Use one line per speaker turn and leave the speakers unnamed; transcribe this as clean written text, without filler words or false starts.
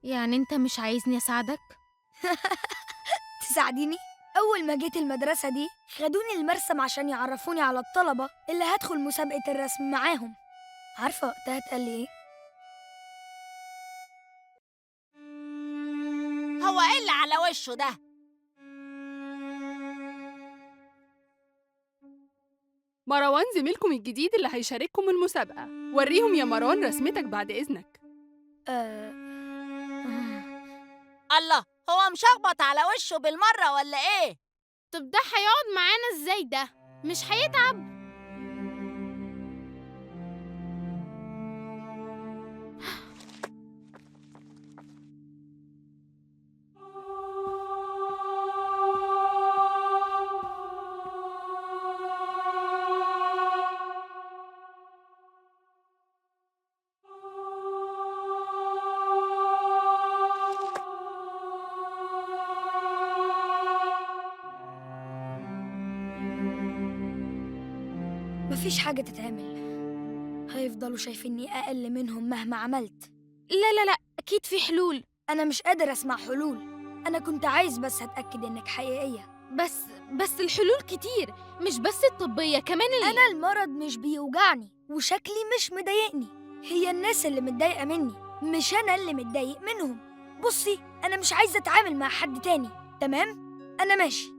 يعني أنت مش عايزني أساعدك؟
تساعديني؟ أول ما جيت المدرسة دي خدوني المرسم عشان يعرفوني على الطلبة اللي هدخل مسابقة الرسم معاهم. عارفة وقتها اتقال لي إيه؟
هو إيه اللي على وشه ده؟
مروان زميلكم الجديد اللي هيشارككم المسابقة. وريهم يا مروان رسمتك بعد إذنك.
آه...
الله، هو مشخبط على وشه بالمرة ولا إيه؟
طب ده هيقعد معانا إزاي ده؟ مش هيتعب؟
مفيش حاجة تتعمل، هيفضلوا شايفيني أقل منهم مهما عملت.
لا لا لا، أكيد في حلول.
أنا مش قادر أسمع حلول، أنا كنت عايز بس أتأكد إنك حقيقية.
بس الحلول كتير، مش بس الطبية، كمان
أنا المرض مش بيوجعني وشكلي مش مضايقني، هي الناس اللي متضايقة مني مش أنا اللي متضايق منهم. بصي، أنا مش عايزة أتعامل مع حد تاني، تمام؟ أنا ماشي.